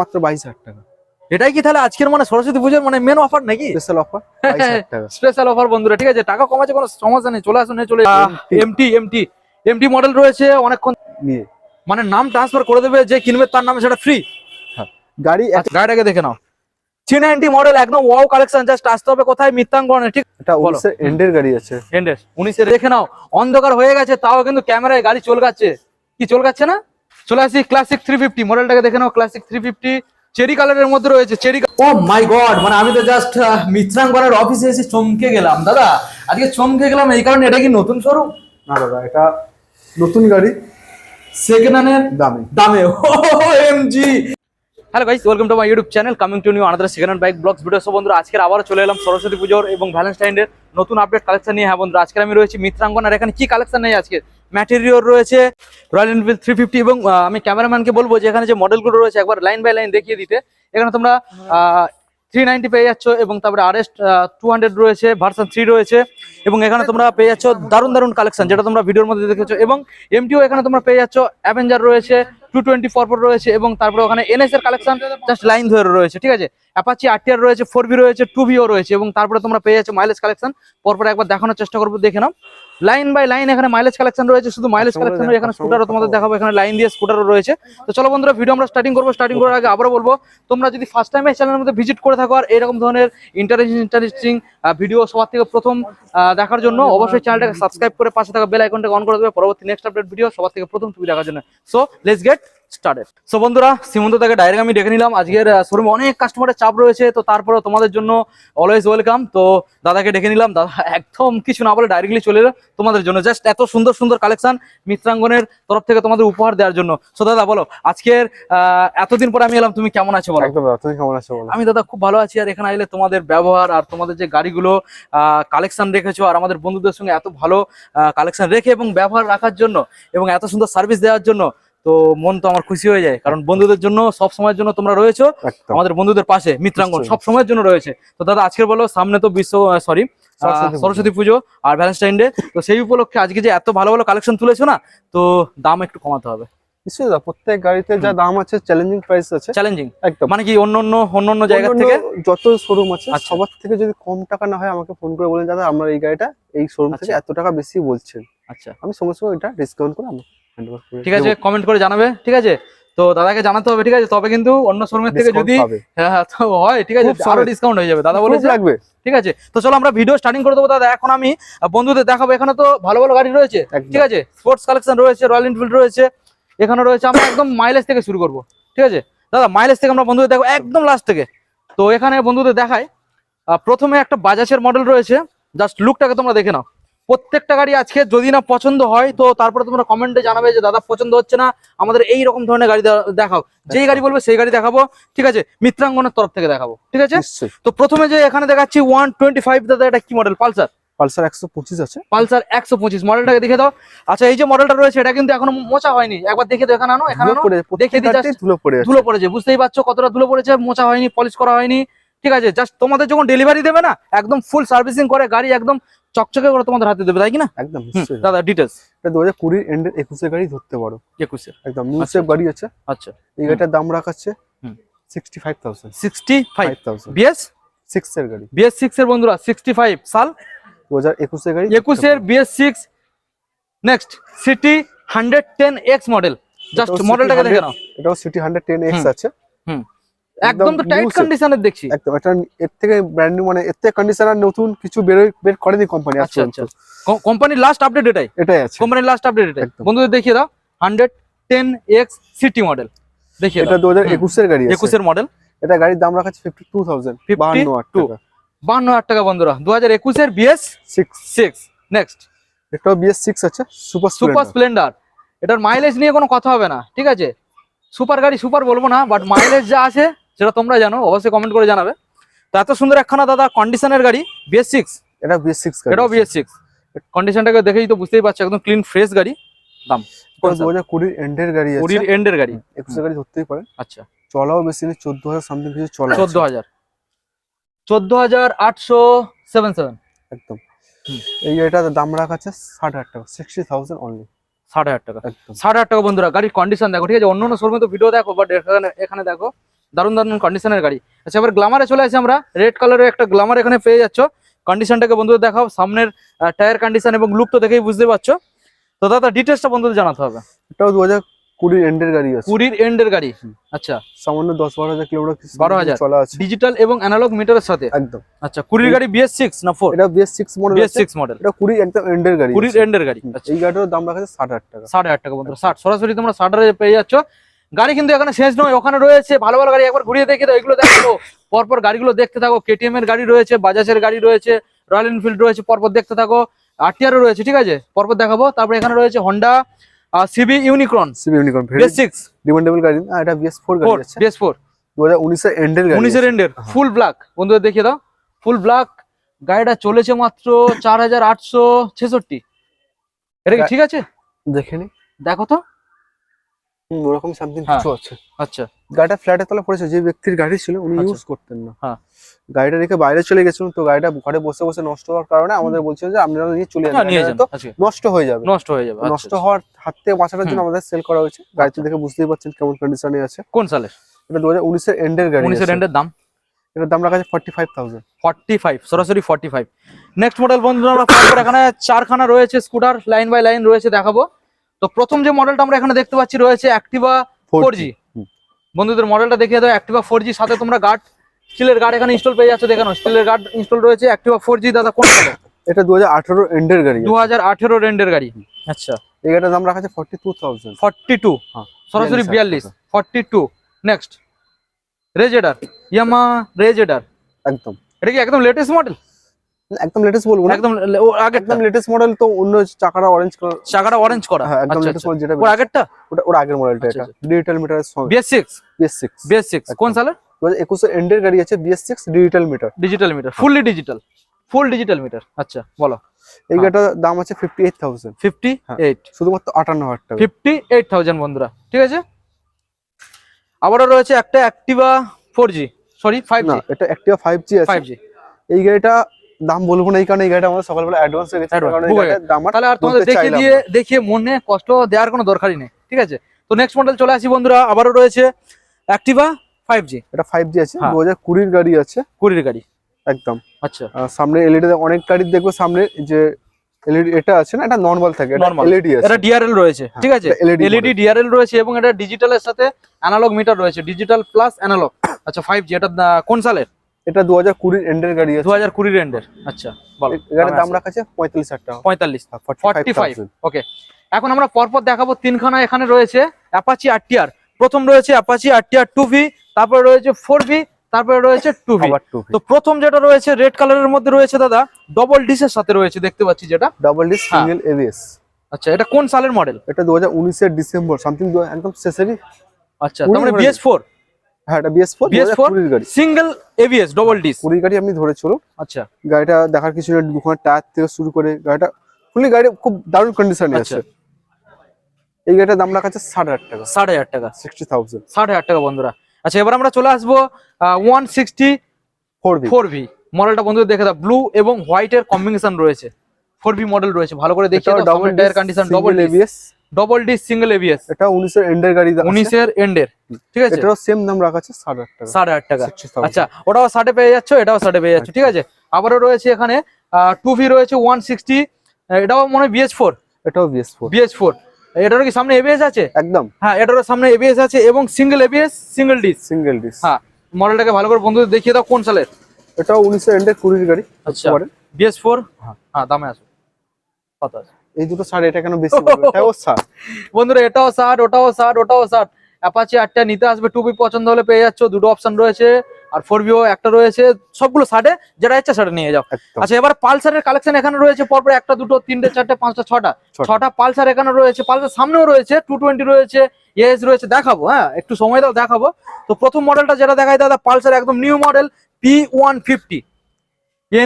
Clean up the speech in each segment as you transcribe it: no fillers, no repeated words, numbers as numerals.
মাত্র 22,000 টাকা। এটাই কি তাহলে আজকের মানে সরস্বতী পুজোর মানে মেন অফার নাকি? স্পেশাল অফার 22,000 টাকা। স্পেশাল অফার বন্ধুরা, ঠিক আছে, টাকা কমাচ্ছে কোনো সমস্যা নেই, চলে আসুন চলে। এমটি মডেল রয়েছে অনেকক্ষণ নিয়ে মানে নাম ট্রান্সফার করে দেবে, যে কিনবে তার নামে সেটা ফ্রি। হ্যাঁ গাড়ি গাড়িটাকে দেখে নাও, 390 মডেল, একদম ওয়াও কালেকশন। জাস্ট আসতে হবে কোথায়? মিত্রাঙ্গনে, ঠিক? এটা 19 এন্ডের গাড়ি আছে। এন্ডের 19 দেখে নাও, অন্ধকার হয়ে গেছে তাও কিন্তু ক্যামেরায় গাড়ি চলগাচ্ছে। কি চলগাচ্ছে না? চলে আসি ক্লাসিক 350 মডেলটাকে দেখে নাও। ক্লাসিক 350 চেরি কালারের মধ্যে রয়েছে। চেরি, ও মাই গড, মানে আমি তো জাস্ট মিত্রাঙ্গনের অফিসে এসে চমকে গেলাম দাদা। আজকে চমকে গেলাম এই কারণে, এটা কি নতুন শোরুম? না দাদা, এটা নতুন গাড়ি সেকেন্ড হ্যান্ডের দামে OMG. Hello guys, welcome to my YouTube channel, coming to new another second hand bike blogs video. So বন্ধুরা, আজকে আবারও চলে এলাম সরস্বতী পুজোর এবং ভ্যালেন্টাইনের নতুন আপডেট কালেকশন নিয়ে। হ্যাঁ বন্ধুরা, আজকে আমি রয়েছি মিত্রাঙ্গন, আর এখানে কি কালেকশন নেই আজকে? ম্যাটেরিয়াল রয়েছে রয়্যাল এনফিল্ড 350, এবং আমি ক্যামেরাম্যানকে বলবো যে এখানে যে মডেলগুলো রয়েছে একবার লাইন বাই লাইন দেখিয়ে দিতে। এখানে তোমরা 390 পেয়ে যাচ্ছ, এবং তারপরে RS 200 রয়েছে, ভার্সন 3 রয়েছে, এবং এখানে তোমরা পেয়ে যাচ্ছ দারুণ দারুণ কালেকশন, যেটা তোমরা ভিডিওর মধ্যে দেখেছো। এবং এমটিও এখানে তোমরা পেয়ে যাচ্ছ, অ্যাভেঞ্জার রয়েছে, 224 রয়েছে, এবং তারপরে ওখানে NS এর কালেকশন জাস্ট লাইন ধরে রয়েছে, ঠিক আছে। অ্যাপাচি RTR রয়েছে, 4B রয়েছে, 2BO রয়েছে, এবং তারপরে তোমরা পেয়ে যাচ্ছ মাইলেজ কালেকশন। পরপর একবার দেখানোর চেষ্টা করবো, দেখে নাও লাইন বাই লাইন। এখানে মাইলেজ কালেকশন রয়েছে, শুধু মাইলেজ কালেকশন নয়, এখানে স্কুটারও তোমাদের দেখাবো, এখানে লাইন দিয়ে স্কুটারও রয়েছে। তো চলো বন্ধুরা, ভিডিও আমরা স্টার্টিং করবো। স্টার্টিং করার আগে আবারও বলবো, তোমরা যদি ফার্স্ট টাইম এই চ্যানেলের মধ্যে ভিজিট করে থাকো আর এরকম ধরনের ইন্টারেস্টিং ভিডিও সবার থেকে প্রথম দেখার জন্য অবশ্যই চ্যানেলটাকে সাবস্ক্রাইব করে পাশে থাকা বেল আইকনটাকে অন করে দেবে, পরবর্তী নেক্সট আপডেট ভিডিও সবার থেকে প্রথম তুমি দেখার জন্য। So let's get started. So বন্ধুরা, সীমন্ত থেকে ডাইরেক্ট আমি ডেকে নিলাম। আজকের শোরুমে অনেক কাস্টমারের চাপ রয়েছে, তো তারপরেও তোমাদের জন্য অলওয়েজ ওয়েলকাম। তো দাদাকে ডেকে নিলাম, দাদা একদম কিছু না বলে ডাইরেক্টলি চলে এলো তোমাদের জন্য, জাস্ট এত সুন্দর সুন্দর কালেকশন মিত্রাঙ্গনের তরফ থেকে তোমাদের উপহার দেওয়ার জন্য। সো দাদা বলো, আজকের এতদিন পরে আমি এলাম, তুমি কেমন আছো বলো? একদম দাদা, তুমি কেমন আছো বলো? আমি দাদা খুব ভালো আছি। আর এখানে এলে তোমাদের ব্যবহার আর তোমাদের যে গাড়িগুলো কালেকশন রেখেছো, আর আমাদের বন্ধুদের সঙ্গে এত ভালো কালেকশন রেখে এবং ব্যবহার রাখার জন্য এবং এত সুন্দর সার্ভিস দেওয়ার জন্য, তো মন তো আমার খুশি হয়ে যায়। কারণ বন্ধুদের জন্য সব সময়ের জন্য তোমরা রয়েছো, আমাদের বন্ধুদের পাশে মিত্রাঙ্গন সব সময়ের জন্য রয়েছে। তো দাদা আজকের বলো, সামনে তো সরস্বতী পুজো আর ভ্যালেন্টাইন ডে, তো সেই উপলক্ষে আজকে যে এত ভালো ভালো কালেকশন তুলেছো না, তো দাম একটু কমাতে হবে। নিশ্চয়ই দাদা, প্রত্যেক গাড়িতে যা দাম আছে চ্যালেঞ্জিং প্রাইস আছে। চ্যালেঞ্জিং একদম, মানে কি অন্য জায়গা থেকে যত শোরুম আছে সবার থেকে যদি কম টাকা না হয় আমাকে ফোন করে বলেন দাদা আমরা এই গাড়িটা এই শোরুম থেকে এত টাকা বেশি বলছেন, আচ্ছা আমি সঙ্গে সঙ্গে এটা ডিসকাউন্ট করে আমি হ্যান্ড ওভার করে। ঠিক আছে, কমেন্ট করে জানাবে, ঠিক আছে। তো দাদাকে জানাতে হবে, ঠিক আছে, তবে কিন্তু অন্য শোরুমের থেকে যদি তো হয়, ঠিক আছে, আরো ডিসকাউন্ট হয়ে যাবে। দাদা বলেছে লাগবে, ঠিক আছে। তো চলো আমরা ভিডিও স্টার্টিং করে দেবো দাদা। এখন আমি বন্ধুদের দেখাবো, এখানে তো ভালো ভালো গাড়ি রয়েছে, ঠিক আছে, স্পোর্টস কালেকশন রয়েছে, রয়্যাল এনফিল্ড রয়েছে, এখানে রয়েছে। আমরা একদম মাইলেজ থেকে শুরু করবো, ঠিক আছে দাদা। মাইলেজ থেকে আমরা বন্ধুদের দেখো একদম লাস্ট থেকে। তো এখানে বন্ধুদের দেখায়, প্রথমে একটা বাজাজের মডেল রয়েছে, জাস্ট লুকটাকে তোমরা দেখে নাও। প্রত্যেকটা গাড়ি আজকে যদি না পছন্দ হয়, তো তারপরে তোমরা কমেন্টে জানাবে যে দাদা পছন্দ হচ্ছে না, আমাদের এই রকম ধরনের গাড়ি দেখাও। যেই গাড়ি বলবে সেই গাড়ি দেখাবো, ঠিক আছে, মিত্রাঙ্গনের তরফ থেকে দেখাবো, ঠিক আছে। তো প্রথমে যে এখানে দেখাচ্ছি 125, দাদা এটা কি মডেল? পালসার 125 আছে। পালসার 125 মডেলটাকে দেখে দাও। আচ্ছা, এই যে মডেলটা রয়েছে এটা কিন্তু এখনো মোছা হয়নি, একবার দেখে দাও। এখানে আনো, এখানে আনো, দেখে দিই। জাস্ট ধুলো পড়েছে, বুঝতেই পারছো কতটা ধুলো পড়েছে, মোছা হয়নি, পলিশ করা হয়নি, ঠিক আছে। জাস্ট তোমাদের যখন ডেলিভারি দেবে না, একদম ফুল সার্ভিসিং করে গাড়ি একদম চকচকে করে তোমাদের হাতে দেবে, তাই কি না? একদম দাদা ডিটেইলস। এটা 2020 এন্ডের 21 এর গাড়ি ধরতে পারো। 21 এর একদম নিউ শেপ গাড়ি আছে। আচ্ছা, এই গাড়িটার দাম রাখাচ্ছে 65,000। 65 BS 6 এর গাড়ি, BS 6 এর বন্ধুরা, 65 সাল 2021 এর গাড়ি, 21 এর BS 6। Next CT 110X model, just মডেলটাকে দেখে নাও। এটাও সিটি 110X আছে। একদম তো টাইট কন্ডিশনের দেখছি, একদম। এটা এর থেকে ব্র্যান্ড নিউ, মানে এর থেকে কন্ডিশনার নতুন কিছু বের করেনি কোম্পানি। আচ্ছা আচ্ছা, কোম্পানির লাস্ট আপডেট এটাই আছে, কোম্পানির লাস্ট আপডেট এটাই। বন্ধুদের দেখিয়ে দাও 110X সিটি মডেল দেখিয়ে দাও। এটা 2021 এর গাড়ি, 21 এর মডেল। এটা গাড়ির দাম রাখা আছে 52,000, 52,000 টাকা বন্ধুরা, 2021 এর BS 6। নেক্সট এটাও BS 6 আছে, সুপার স্প্লেন্ডার। এটার মাইলেজ নিয়ে কোনো কথা হবে না, ঠিক আছে। সুপার গাড়ি, সুপার বলবো না, বাট মাইলেজ যা আছে সেটা তোমরা জানো, অবশ্যই কমেন্ট করে জানাবে। তো এত সুন্দর একখানা দাদা কন্ডিশনের গাড়ি, BS 6। এটা BS 6 গাড়ি, এটাও BS 6। কন্ডিশনটাকে দেখেই তো বুঝতেই পারছো, একদম ক্লিন ফ্রেশ গাড়ি। দাম 2020 এন্ডের গাড়ি আছে, 20 এন্ডের গাড়ি, 21 এর গাড়ি ধরতেই পারে। আচ্ছা, চলাও বেশি নেই, 14,000 সামথিং কিছু চলা, 14,877 একদম। এই গাড়িটার দাম রাখা আছে 60,000 টাকা, 60,000 অনলি। 60,000 টাকা, 60,000 টাকা বন্ধুরা। গাড়ির কন্ডিশন দেখো, ঠিক আছে। অন্য শোরুমে তো ভিডিও দেখো, বাট এখানে দেখো দারুণ দারুণ কন্ডিশনের গাড়ি। আচ্ছা এবার গ্ল্যামারে চলে আসি আমরা। রেড কালারের একটা গ্ল্যামার এখানে পেয়ে যাচ্ছ। কন্ডিশনটাকে বন্ধুদের দেখাও, সামনের টায়ার কন্ডিশন এবং লুক তো দেখেই বুঝতে পারছো। তো দাদা ডিটেলসটা বন্ধুদের জানাতে হবে। এটাও 2020 এন্ডের গাড়ি আছে। 20 এন্ডের গাড়ি। আচ্ছা সামান্য 10-12 হাজার কিলোমিটার 12,000 চলা আছে ডিজিটাল এবং অ্যানালগ মিটারের সাথে। একদম। আচ্ছা 20 গাড়ি BS6 না 4? এটা BS6 মডেল। BS6 model. এটা 20 একদম এন্ডের গাড়ি। 20 এন্ডের গাড়ি। আচ্ছা এই গাড়িটার দাম রাখা আছে 60,000 টাকা। 60,000 টাকা বন্ধুরা। 60 সরাসরি তোমরা 60,000 পেয়ে যাচ্ছ। গাড়ি কিন্তু এখানে শেষ নয়, ওখানে রয়েছে ভালো ভালো গাড়ি। একবার ঘুরিয়ে দেখে দাও, এগুলো দেখো পরপর গাড়িগুলো দেখতে থাকো। KTM এর গাড়ি রয়েছে, বাজাজের গাড়ি রয়েছে, রয়্যাল এনফিল্ড রয়েছে, পরপর দেখতে থাকো। RTR রয়েছে, ঠিক আছে পরপর দেখাবো। তারপরে এখানে রয়েছে Honda CB unicorn. BS6 demandable গাড়ি না, এটা BS4 গাড়ি আছে। BS4 2019 এর এন্ডের গাড়ি। 19 এর এন্ডের ফুল ব্ল্যাক। বন্ধুদের দেখিয়ে দাও, ফুল ব্ল্যাক। গাড়িটা চলেছে মাত্র 4,866। এটা কি ঠিক আছে? দেখেনি, দেখো তো। ওরকম সামথিং কিছু আছে। আচ্ছা গাড়িটা ফ্ল্যাটের তলা পড়েছে, যে ব্যক্তির গাড়ি ছিল উনি আচ্ছা। ইউজ করতেন না। হ্যাঁ। গাড়িটা রেখে বাইরে চলে গেছিলেন, তো গাড়িটা ঘরে বসে বসে নষ্ট হওয়ার কারণে আমাদের বলছিলেন যে আপনারা নিয়ে চলে যান, নিয়ে যান, তো আচ্ছা নষ্ট হয়ে যাবে। নষ্ট হয়ে যাবে। নষ্ট হওয়ার হাত থেকে বাঁচানোর জন্য আমাদের সেল করা হয়েছে। গাড়িটা দেখে বুঝতেই পারছেন কেমন কন্ডিশনে আছে। কোন সালের? এটা 2019 এর এন্ডের গাড়ি। 19 এর এন্ডের দাম? এটার দাম রাখা আছে 45,000। 45 সরাসরি 45। নেক্সট মডেল বন্ধুরা আমরা পরপর এখানে চারখানা রয়েছে স্কুটার, লাইন বাই লাইন রয়েছে, দেখাবো। তো প্রথম যে মডেলটা আমরা এখানে দেখতে পাচ্ছি রয়েছে অ্যাক্টিভা 4G। বন্ধুদের মডেলটা দেখিয়ে দাও। অ্যাক্টিভা 4G সাথে তোমরা গার্ড, স্টিলের গার্ড এখানে ইনস্টল পেয়ে যাচ্ছে। দেখানো স্টিলের গার্ড ইনস্টল রয়েছে। অ্যাক্টিভা 4G দাদা কোন সালে? এটা 2018 এন্ডের গাড়ি। 2018 এন্ডের গাড়ি। আচ্ছা এই গাড়িটার দাম রাখা আছে 42,000। 42 সরাসরি 42 42। নেক্সট রেজেডার, ইয়ামা রেজেডার। একদম। এটা কি একদম লেটেস্ট মডেল? একদম লেটেস্ট বলবো না, একদম আগে একদম লেটেস্ট মডেল। তো অন্য চাকাটা অরেঞ্জ কালার, চাকাটা অরেঞ্জ করা। হ্যাঁ একদম লেটেস্ট মডেল। যেটা ওর আগেরটা, ওর আগের মডেলটা। এটা ডিজিটাল মিটারের সঙ্গে। BS6 কোন সালের? 2021 এর এন্ডের গাড়ি আছে। BS6 digital meter. Digital meter, fully digital, full digital meter. আচ্ছা বলো। এই গাড়িটার দাম আছে 58,000। 58 শুধুমাত্র 58,000 টাকা। 58,000 বন্ধুরা, ঠিক আছে। আবারও রয়েছে একটা অ্যাক্টিভা 4G, সরি 5G। না, এটা Activa 5G আছে। 5G এই গাড়িটা দাম বলবো না, এই কারণে এই গাড়িটা আমাদের সকালবেলা অ্যাডভান্স হয়ে গেছে, কারণ এই গাড়িটার দাম তাহলে আর তোমাদের দেখিয়ে মনে কষ্ট দেওয়ার কোনো দরকারই নেই, ঠিক আছে। তো নেক্সট মডেল চলে আসি বন্ধুরা। আবারও রয়েছে অ্যাক্টিভা 5G। এটা 5G আছে, 2020 এর গাড়ি আছে। 20 এর গাড়ি একদম। আচ্ছা সামনে এলইডি, অনেক গাড়ি দেখবো সামনে যে এলইডি এটা আছে না, এটা নরমাল থাকে, এটা এলইডি আছে। এটা DRL রয়েছে, ঠিক আছে। এলইডি DRL রয়েছে এবং এটা ডিজিটালের সাথে অ্যানালগ মিটার রয়েছে, ডিজিটাল প্লাস অ্যানালগ। আচ্ছা 5G। এটা কোন সালের? এটা 2020 এন্ডের গাড়ি আছে। 2020 এন্ডের। আচ্ছা বলো। গাড়ির দাম রাখা আছে 45,000 টাকা। 45 ওকে। এখন আমরা পরপর দেখাবো তিনখানা। এখানে রয়েছে অ্যাপাচি RTR। প্রথম রয়েছে অ্যাপাচি RTR 2V, তারপরে রয়েছে 4V, তারপরে রয়েছে 2V। তো প্রথম যেটা রয়েছে রেড কালারের মধ্যে রয়েছে দাদা, ডবল ডিসের সাথে রয়েছে, দেখতে পাচ্ছি যেটা ডবল ডিস সিঙ্গেল ABS। আচ্ছা এটা কোন সালের মডেল? এটা 2019 এর ডিসেম্বর সামথিং, একদম শেষেরই। আচ্ছা তার মানে BS4। হ্যাঁ এটা BS4 এর গাড়ি, সিঙ্গেল ABS ডবল ডিস 20 গাড়ি আপনি ধরে চলুন। আচ্ছা গাড়িটা দেখার কিছু নেই, দুখানা টায়ার থেকে শুরু করে গাড়িটা ফুলি, গাড়ি খুব দারুণ কন্ডিশনে আছে। এই গাড়িটার দাম রাখা আছে 60,000 টাকা। 60,000 টাকা। 60,000। 60,000 টাকা বন্ধুরা। আচ্ছা এবার আমরা চলে আসবো 160 4V মডেলটা। বন্ধুদের দেখে দাও, ব্লু এবং হোয়াইট এর কম্বিনেশন রয়েছে। 4V মডেল রয়েছে, ভালো করে দেখিয়ে দাও। Double tyre condition, double ABS, double disc single ABS। এটা 19 এর এন্ডের গাড়ি, 19 এর এন্ডের, ঠিক আছে। এটারও সেম দাম রাখা আছে 60,000 টাকা। 60,000 টাকা। আচ্ছা ওটাও 60 পেয়ে যাচ্ছ, এটাও 60 পেয়ে যাচ্ছ, ঠিক আছে। আবারও রয়েছে এখানে 2V রয়েছে 160। এটাও মনে হয় BS4। এটাও BS4। এটারও কি সামনে ABS আছে? একদম। হ্যাঁ এটারও সামনে ABS আছে এবং সিঙ্গেল ABS সিঙ্গেল ডিস। হ্যাঁ মডেলটাকে ভালো করে বন্ধুদের দেখিয়ে দাও কোন সালের? এটাও 19 এর এন্ডের 20 গাড়ি। আচ্ছা BS4। হ্যাঁ দামে আসো কত আছে? এই দুটো 60, এটা কেন বেশি বলবো? এটাও 60 বন্ধুরা, এটাও 60, ওটাও 60, ওটাও 60। অ্যাপাচি 8টা নিতে আসবে, 2V পছন্দ হলে পেয়ে যাচ্ছ। দুটো অপশন রয়েছে, আর 4V একটা রয়েছে। সবগুলো 60, যেটা ইচ্ছা সেটা নিয়ে যাও। আচ্ছা এবার পালসারের কালেকশন এখানে রয়েছে পরপর 1টা 2টো 3টে 4টে 5টা 6টা পালসার এখানে রয়েছে। পালসার সামনেও রয়েছে, 220 রয়েছে, এস রয়েছে, দেখাবো। হ্যাঁ একটু সময় দাও, দেখাবো। তো প্রথম মডেলটা যেটা দেখাই দাদা, পালসার একদম নিউ মডেল P150।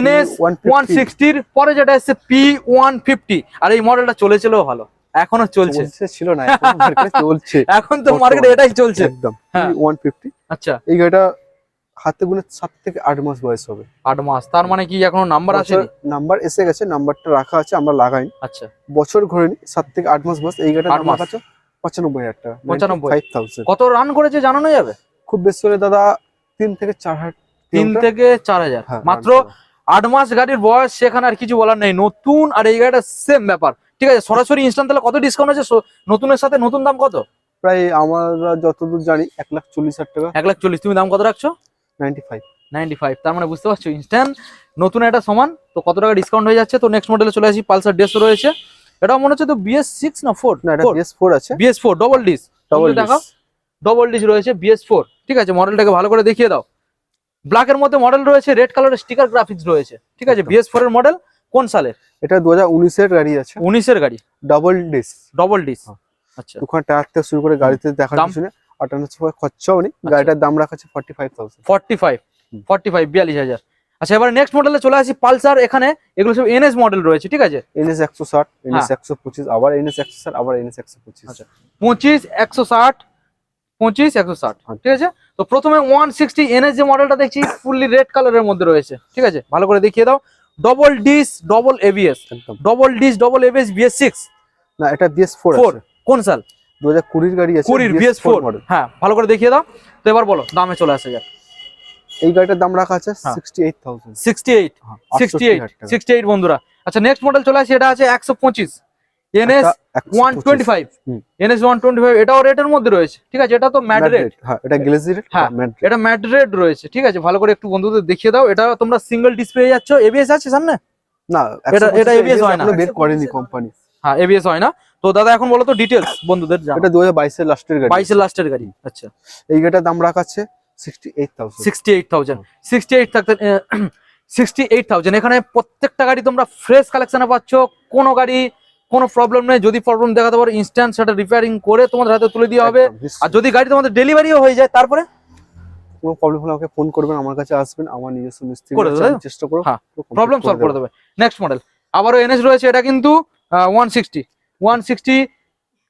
NS 160 পরে যেটা এসছে P150। আর এই মডেলটা চলেছিল ভালো, এখনো চলছে, ছিল না, এখন মার্কেটে চলছে। এখন তো মার্কেটে এটাই চলছে একদম। হ্যাঁ 150। আচ্ছা এই গাড়িটা হাতে গুনে 7 থেকে 8 মাস বয়স হবে। 8 মাস, তার মানে কি এখনো নাম্বার আসেনি? নাম্বার এসে গেছে, নাম্বারটা রাখা আছে, আমরা লাগাইনি। আচ্ছা বছর ঘুরেনি, 7 থেকে 8 মাস বয়স। এই গাড়িটার দাম রাখা আছে 95,000 টাকা। 95,000। 95,000। কত রান করেছে জানানো যাবে? খুব বেশি হলে দাদা 3 থেকে 4 হাজার। 3 থেকে 4 হাজার হ্যাঁ, মাত্র। 8 মাস গাড়ির বয়স, সেখানে আর কিছু বলার নেই। নতুন আর এই গাড়িটা সেম ব্যাপার, ঠিক আছে। সরাসরি ইনস্ট্যান্ট তাহলে কত ডিসকাউন্ট আছে নতুনের সাথে? নতুন দাম কত? প্রায় আমরা যতদূর জানি 1,40,000 টাকা। 1,40,000। তুমি দাম কত রাখছো? 95। 95। তার মানে বুঝতে পারছো ইনস্ট্যান্ট নতুন একটা সমান। তো কত টাকা ডিসকাউন্ট হয়ে যাচ্ছে। তো নেক্সট মডেলে চলে আসি, পালসার ডেসো রয়েছে। এটাও মনে হচ্ছে তো BS6 না 4? না, এটা BS4 আছে। BS4 double disc. Double দেখাও, disc। ডবল ডিস রয়েছে BS4, ঠিক আছে। মডেলটাকে ভালো করে দেখিয়ে দাও। ব্ল্যাকের মধ্যে মডেল রয়েছে, রেড কালারের স্টিকার গ্রাফিক্স রয়েছে, ঠিক আছে। BS4 এর মডেল কোন সালের? এটা 2019 এর গাড়ি আছে। 19 এর গাড়ি, ডাবল ডিস। Double disc. হ্যাঁ। আচ্ছা, দুখানা টায়ার থেকে শুরু করে গাড়িতে দেখার দাম? কিছু নেই, 58 খরচাও নেই। গাড়িটার দাম রাখা আছে 45,000। 45, 42,000। আচ্ছা, এবার নেক্সট মডেলে চলে আসি, পালসার। এখানে এগুলো সব NS মডেল রয়েছে, ঠিক আছে। NS 160, NS 125, আবার NS 160, আবার NS 125। আচ্ছা, 25, 160, 25, 160, ঠিক আছে। তো প্রথমে 160 NS যে মডেলটা দেখছি, ফুললি রেড কালারের মধ্যে রয়েছে, ঠিক আছে। ভালো করে দেখিয়ে দাও। ডবল ডিস, ডবল ABS, একদম। Double disc, double ABS, BS6 না, এটা BS4 আছে। কোন সাল? 2020 এর গাড়ি আছে। 20 BS4 মডেল। হ্যাঁ, ভালো করে দেখিয়ে দাও। তো এবার বলো, দামে চলে আসা যাক। এই গাড়িটার দাম রাখা আছে হ্যাঁ। 68,000। 68, 68, 68 বন্ধুরা। আচ্ছা, নেক্সট মডেল চলে আসে, এটা আছে 125 NS 125। NS 125 এটাও রেটের মধ্যে রয়েছে, ঠিক আছে। এটা তো ম্যাট রেড। হ্যাঁ, এটা গ্লেজি রেড। হ্যাঁ, এটা ম্যাট রেড রয়েছে, ঠিক আছে। ভালো করে একটু বন্ধুদের দেখিয়ে দাও। এটা তোমরা সিঙ্গেল ডিসপ্লে যাচ্ছ, ABS আছে সামনে? না, এটা ABS হয় না, এখনো বের করেনি কোম্পানি। হ্যাঁ, ABS হয় না। তো দাদা এখন বলো তো ডিটেইলস বন্ধুদের জানাও। এটা 2022 এর লাস্টের গাড়ি। 22 এর লাস্টের গাড়ি। আচ্ছা, এই গাড়িটার দাম রাখা আছে 68,000। 68,000, 68,000। এখানে প্রত্যেকটা গাড়ি তোমরা ফ্রেশ কালেকশনে পাচ্ছ। কোনো গাড়ি কোনো প্রবলেম নেই। যদি প্রবলেম দেখাতে পারো, ইনস্ট্যান্ট সেটা রিপেয়ারিং করে তোমাদের হাতে তুলে দেওয়া হবে। আর যদি গাড়ি তোমাদের ডেলিভারিও হয়ে যায়, তারপরে কোনো প্রবলেম হলে আমাকে ফোন করবেন, আমার কাছে আসবেন, আমার নিজস্ব মিস্ত্রি করে দেবে, চেষ্টা করব। হ্যাঁ, প্রবলেম সলভ করে দেবে। নেক্সট মডেল আবারও NS রয়েছে। এটা কিন্তু 160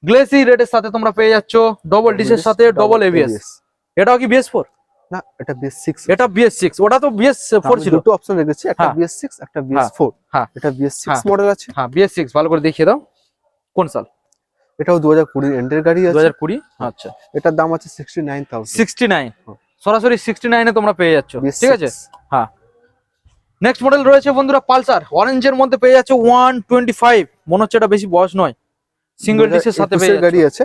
গ্লেসি রেডের সাথে তোমরা পেয়ে যাচ্ছ, ডবল ডিসের সাথে ডবল ABS। এটাও কি BS4? না, এটা BS6। এটা BS6। ওটা তো BS4 ছিল। দুটো অপশন রেখেছি, একটা হ্যাঁ। BS6, একটা BS4। হ্যাঁ, এটা BS6 হ্যাঁ। মডেল আছে। হ্যাঁ, BS6 ভালো করে দেখিয়ে দাও। কোন সাল? এটাও 2020 এন্ডের গাড়ি আছে। 2020। আচ্ছা, এটার দাম আছে 69,000। 69, হ্যাঁ। সরাসরি 69 এ তোমরা পেয়ে যাচ্ছ, BS6। ঠিক আছে। হ্যাঁ, নেক্সট মডেল রয়েছে বন্ধুরা, পালসার। অরেঞ্জের মধ্যে পেয়ে যাচ্ছ 125। মনে হচ্ছে এটা বেশি বয়স নয়, সিঙ্গেল ডিসের সাথে পেয়ে গাড়ি যাচ্ছ। আছে।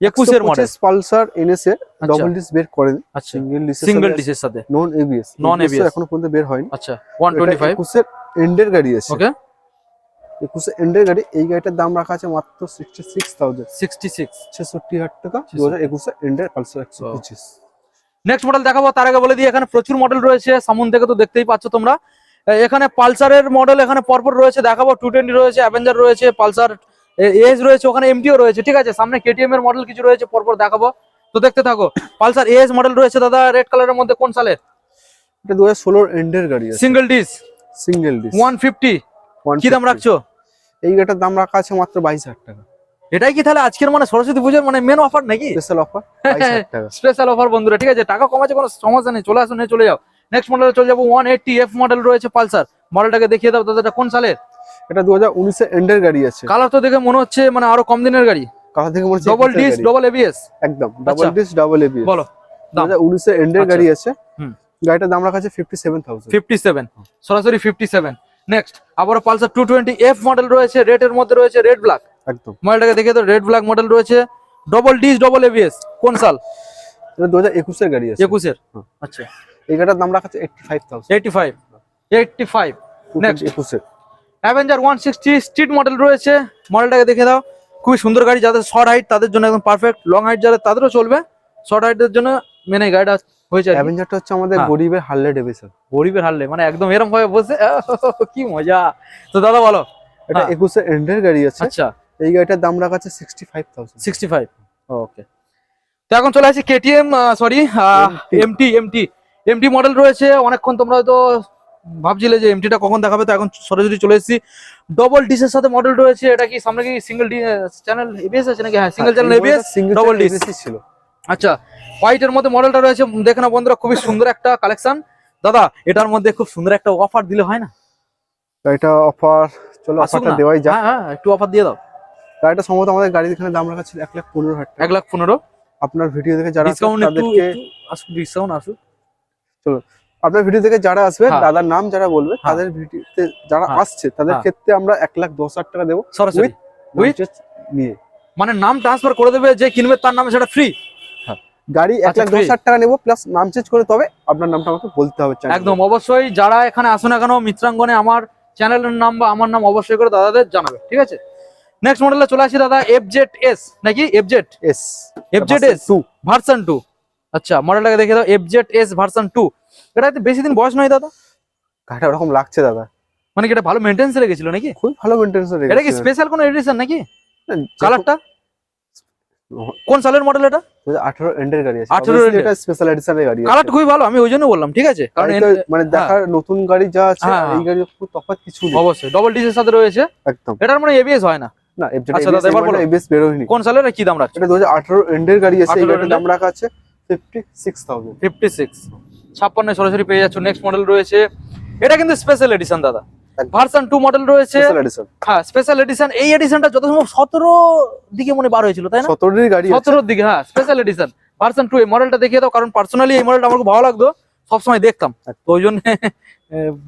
21 এর মডেল পালসার NS এর ডবল ডিস বের করেন। আচ্ছা, সিঙ্গেল ডিসের সাথে নন ABS। নন ABS এখনো পর্যন্ত বের হয়নি। আচ্ছা, 125। 21 এর এন্ডের গাড়ি আছে। ওকে, 21 এর এন্ডের গাড়ি। এই গাড়িটার দাম রাখা আছে মাত্র 66,000। 66, 66,000 টাকা। 2021 এর এন্ডের পালসার 125। নেক্সট মডেল দেখাবো। তার আগে বলে দিই, এখানে প্রচুর মডেল রয়েছে। সামন থেকে তো দেখতেই পাচ্ছ তোমরা। এখানে পালসারের মডেল এখানে পরপর রয়েছে, দেখাবো। 220 রয়েছে, অ্যাভেঞ্জার রয়েছে, পালসার এজ রয়েছে, ওখানে MTও রয়েছে, ঠিক আছে। সামনে KTM এর মডেল কিছু রয়েছে, পরপর দেখাবো। তো দেখতে থাকো। পালসার এজ মডেল রয়েছে দাদা, রেড কালারের মধ্যে। কোন সালের? এটা 2016 এন্ডের গাড়ি আছে। Single dish, single dish. 150। কি দাম রাখছো? এই গাড়িটার দাম রাখা আছে মাত্র 22,000 টাকা। এটাই কি তাহলে আজকের মানে সরস্বতী পূজার মানে মেন অফার নাকি? স্পেশাল অফার 22,000 টাকা। স্পেশাল অফার বন্ধুরা, ঠিক আছে। টাকা কমাচ্ছে, কোনো সমস্যা নেই। চলে আসুন, চলে যাও। নেক্সট মডেলে চলে যাবো। 180F মডেল রয়েছে পালসার। মডেলটাকে দেখিয়ে দাও দাদা, এটা কোন সালের? এটা 2019 এর এন্ডের গাড়ি আছে। কালার তো দেখে মনে হচ্ছে মানে আরো কম দিনের গাড়ি। কালার থেকে মনে হচ্ছে ডবল ডিস, ডবল ABS। একদম ডাবল ডিস, ডাবল ABS। বলো দাম। 2019 এর এন্ডের আচ্ছা। গাড়ি আছে। হুম। গাড়িটার দাম রাখা আছে 57,000। 57, সরাসরি 57। নেক্সট আবারও পালসার 220F মডেল রয়েছে, রেড এর মধ্যে রয়েছে, রেড ব্ল্যাক। একদম। মডেলটাকে দেখিয়ে দাও। রেড ব্ল্যাক মডেল রয়েছে, ডবল ডিস, ডবল ABS। কোন সাল? এটা 2021 এর গাড়ি আছে। 21 এর। হ্যাঁ। আচ্ছা, এই গাড়িটার দাম রাখা আছে 85,000। 85। নেক্সট 21 এর অ্যাভেঞ্জার 160 স্ট্রিট মডেল রয়েছে। মডেলটাকে দেখে দাও। খুবই সুন্দর গাড়ি, যাদের শর্ট হাইট তাদের জন্য একদম পারফেক্ট। লং হাইট যাদের তাদেরও চলবে, শর্ট হাইটের জন্য মেনে গাড়িটা হয়েছে। অ্যাভেঞ্জারটা হচ্ছে আমাদের হ্যাঁ। গরিবের হার্লে ডেভিডসন। গরিবের হারলে মানে একদম এরকম ভাবে বসে কি মজা। তো দাদা বলো। এটা 21 এর এন্ডের গাড়ি আছে। আচ্ছা, এই গাড়িটার দাম রাখা আছে 65,000। 65। ওকে, তো এখন চলে আসি KTM, সরি MT মডেল রয়েছে। অনেকক্ষণ তোমরা হয়তো ভাবছিলে যে MTটা কখন দেখাবে, তো এখন সরাসরি চলে এসেছি। ডবল ডিসের সাথে মডেল রয়েছে। এটা কি সামনে কি সিঙ্গেল চ্যানেল ABS আছে নাকি? হ্যাঁ, single channel ABS, double disc ছিল। আচ্ছা, হোয়াইটের মধ্যে মডেলটা রয়েছে। দেখে না বন্ধুরা, খুবই সুন্দর একটা কালেকশন। দাদা এটার মধ্যে খুব সুন্দর একটা অফার দিলে হয় না? এটা অফার, চলো অফারটা দেওয়াই যাক। হ্যাঁ, একটু অফার দিয়ে দাও। গাড়িটা সম্ভবত আমাদের গাড়ির এখানে দাম রাখা ছিল 1,15,000 টাকা। 1,15,000। আপনার ভিডিও দেখে যারা আসবে ডিসকাউন্ট একটু তাদেরকে আসুক, ডিসকাউন্ট আসুক। আপনার ভিডিও থেকে যারা আসবে, হ্যাঁ। দাদার নাম যারা বলবে হ্যাঁ। তাদের ভিডিওতে যারা হ্যাঁ। আসছে তাদের হ্যাঁ। ক্ষেত্রে আমরা 1,10,000 টাকা দেবো সরাসরি with নিয়ে। মানে নাম ট্রান্সফার করে দেবে, যে কিনবে তার নামে সেটা ফ্রি। গাড়ি আচ্ছা, 1,10,000 টাকা নেবো, প্লাস নাম চেঞ্জ করে তবে আপনার নামটা আমাকে বলতে হবে channel এ। একদম অবশ্যই যারা এখানে আসো না কেন, মিত্রাঙ্গনে আমার চ্যানেলের নাম বা আমার নাম অবশ্যই করে দাদাদের জানাবে, ঠিক আছে। নেক্সট মডেলে চলে আসি দাদা, FZS নাকি Yes, FZS 2 ভার্সন 2। আচ্ছা, মডেলটাকে দেখে দাও, FZS ভার্সন 2। এটা বেশি দিন বয়স নয় দাদা, গাড়িটা ওরকম লাগছে দাদা, মানে কি এটা ভালো মেইনটেন্স রেখেছিল নাকি? খুব ভালো মেইনটেন্স রেখেছে। এটা কি স্পেশাল কোনো এডিশন নাকি? না, কালারটা কোন সালের মডেল এটা? 18 এন্ডের গাড়ি আছে, 18 Obviously এন্ডের। এটা স্পেশাল এডিশনের গাড়ি আছে। কালারটা খুবই ভালো, আমি ওই জন্য বললাম, ঠিক আছে, কারণ গাড়িটা মানে দেখার নতুন গাড়ি যা আছে হ্যাঁ, এই গাড়ির খুব তফাৎ কিছু নেই অবশ্যই ডবল ডিসের সাথে রয়েছে একদম। এটার মানে এবিএস হয় না। না, FZ আচ্ছা দাদা, এবার বলো। ABS বেরোয়নি। কোন সালের আর কি দাম রাখছে? এটা 2018 এন্ডের গাড়ি আছে, এই 18 গাড়ির দাম এন্ডের? রাখা আছে 56,000। 56 56 সরাসরি পেয়ে যাচ্ছ। নেক্সট মডেল রয়েছে, এটা কিন্তু স্পেশাল এডিশন দাদা, ভার্সন 2 মডেল রয়েছে। স্পেশাল এডিশন, হ্যাঁ স্পেশাল এডিশন। এই এডিশনটা যত সম্ভব 17 দিকে মনে বার হয়েছিল, তাই না? 17 এর গাড়ি আছে। 17 দিকে, হ্যাঁ স্পেশাল এডিশন ভার্সন 2। এই মডেলটা দেখিয়ে দাও, কারণ পার্সোনালি এই মডেলটা আমার খুব ভালো লাগতো, সবসময় দেখতাম, তো ওই জন্য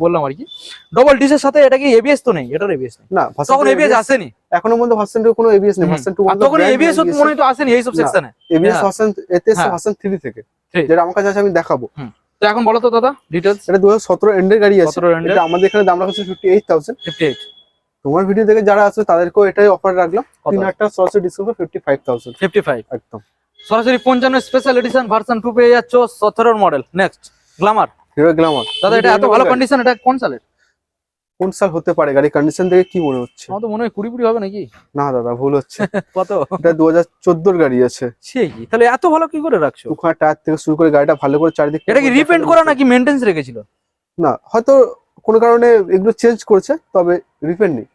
বললাম আর কি। ডবল ডিসের সাথে এটা কি এবিএস তো নেই, এটার এবিএস নেই, না, ভার্সন তখন এবিএস আসেনি এখনো পর্যন্ত ভার্সন 2 কোনো ABS নেই। ভার্সন 2 আর তখন এবিএস মনে হয় তো আসেনি এই সব সেকশনে। ABS হ্যাঁ। ভার্সন এতে হ্যাঁ। ভার্সন 3 থেকে, 3 যেটা আমার কাছে আছে আমি দেখাবো। তো এখন বলো তো দাদা ডিটেইলস। এটা 2017 এন্ডের গাড়ি আছে, 17 এন্ডের। এটা আমাদের এখানে দাম রাখা হচ্ছে 58,000। 58 তোমার ভিডিও থেকে যারা আসবে তাদেরকেও এটাই অফার রাখলাম, কত? 3,000 টাকা সরাসরি ডিসকাউন্ট 55,000 55 একদম। সরাসরি 55 স্পেশাল এডিশন ভার্সন 2 পেয়ে যাচ্ছ 17 model. Next Glamour. Hero Glamour দাদা এটা এত ভালো কন্ডিশন, এটা কোন সালের? কোন সাল হতে পারে? গাড়ি কন্ডিশন দেখে কি মনে হচ্ছে? আমার তো মনে হয় 20 হবে নাকি। না দাদা, ভুল হচ্ছে। কত? এটা 2014 এর গাড়ি আছে। সেই কি, তাহলে এত ভালো কি করে রাখছো? ওখানে টায়ার থেকে শুরু করে গাড়িটা ভালো করে চারিদিক এটা কি রিপেন্ট করা নাকি মেইনটেন্স রেখেছিল? না, হয়তো কোনো কারণে এগুলো চেঞ্জ করেছে, তবে রিপেন্ট নেই।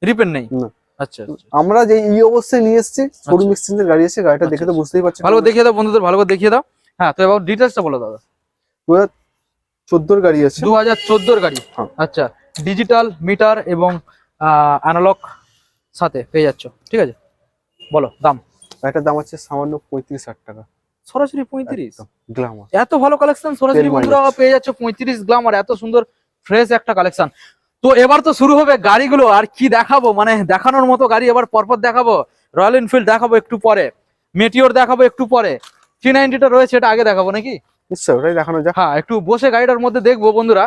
রিপেন্ট নেই? না। আচ্ছা আচ্ছা। আমরা যে এই অবস্থায় নিয়ে এসেছি, শোরুম এক্সচেঞ্জের গাড়ি আছে, গাড়িটা দেখে তো বুঝতেই পারছেন। ভালো করে দেখিয়ে দাও বন্ধুদের, ভালো করে দেখিয়ে দাও। হ্যাঁ, তো এবার ডিটেইলসটা বলো দাদা। 2014 এর গাড়ি আছে। 2014 গাড়ি। হ্যাঁ। আচ্ছা, ডিজিটাল মিটার এবং অ্যানালগ সাথে পেয়ে যাচ্ছ, ঠিক আছে। বলো দাম। গাড়িটার দাম আছে সামান্য 35,000 টাকা। সরাসরি 35? গ্ল্যামার এত ভালো কালেকশন সরাসরি তেল বন্ধুরা mileage। পেয়ে যাচ্ছ 35 গ্ল্যামার, এত সুন্দর ফ্রেশ একটা কালেকশন। তো এবার তো শুরু হবে গাড়িগুলো, আর কি দেখাবো, মানে দেখানোর মতো গাড়ি এবার পরপর দেখাবো। রয়্যাল এনফিল্ড দেখাবো একটু পরে, মেটিওর দেখাবো একটু পরে, 390টা রয়েছে এটা আগে দেখাবো নাকি? নিশ্চয়, ওটাই দেখানো যাক। হ্যাঁ, একটু বসে গাড়িটার মধ্যে দেখবো বন্ধুরা।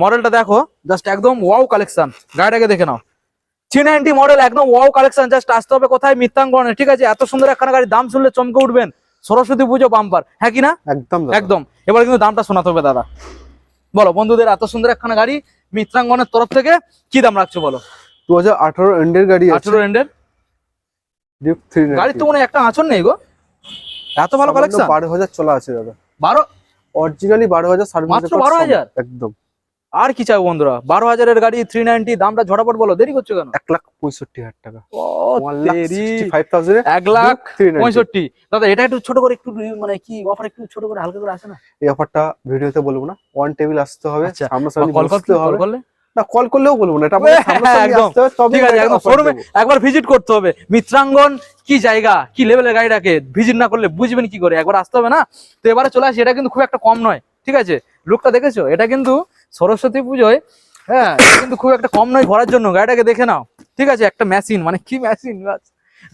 মডেলটা দেখো, জাস্ট একদম ওয়াও কালেকশন, গাড়িটাকে দেখে নাও। 390 মডেল, একদম ওয়াও কালেকশন। জাস্ট আসতে হবে কোথায়? মিত্রাঙ্গনে, ঠিক আছে। এত সুন্দর একখানা গাড়ির দাম শুনলে চমকে উঠবেন। সরস্বতী পুজো বাম্পার, হ্যাঁ কি না? একদম দাদা। একদম। এবার কিন্তু দামটা শোনাতে হবে দাদা। বলো বন্ধুদের, এত সুন্দর একখানা গাড়ি মিত্রাঙ্গনের তরফ থেকে কি দাম রাখছো বলো? 2018 এন্ডের গাড়ি আছে। 18 এন্ডের ডিপ 390। গাড়ির তো মনে হয় একটা আঁচড় নেই গো, এত ভালো কালেকশন। 12,000 চলা আছে দাদা। 12? অরিজিনালি 12,000 সার্ভিস মাত্র 12,000? একদম। আর কি চাই বন্ধুরা? 12,000 গাড়ি 390, দামটা ঝটাপট বলো, দেরি করছো কেন? 1,65,000 টাকা। ও তেরি, 1,65,000 1,65,000। দাদা এটা একটু ছোট করে, একটু মানে কি অফার, একটু ছোট করে হালকা করে আসে না? এই অফারটা ভিডিওতে বলবো না, অন টেবিল আসতে হবে, আচ্ছা, সামনাসামনি কল বসতে হবে। করলে? না, কল করলেও বলবো না, এটা আমাদের সামনাসামনি একদম আসতে হবে, তবে ঠিক আছে, একদম শোরুমে একবার ভিজিট করতে হবে। মিত্রাঙ্গন কি জায়গা, কি লেভেলের গাড়িটাকে ভিজিট না করলে বুঝবেন কি করে? একবার আসতে হবে না? তো এবারে চলে আসি, এটা কিন্তু খুব একটা কম নয়, ঠিক আছে। লুকটা দেখেছো? এটা কিন্তু সরস্বতী পুজোয়, হ্যাঁ এটা কিন্তু খুব একটা কম নয় ঘোরার জন্য। গাড়িটাকে দেখে নাও, ঠিক আছে। একটা মেশিন, মানে কি মেশিন,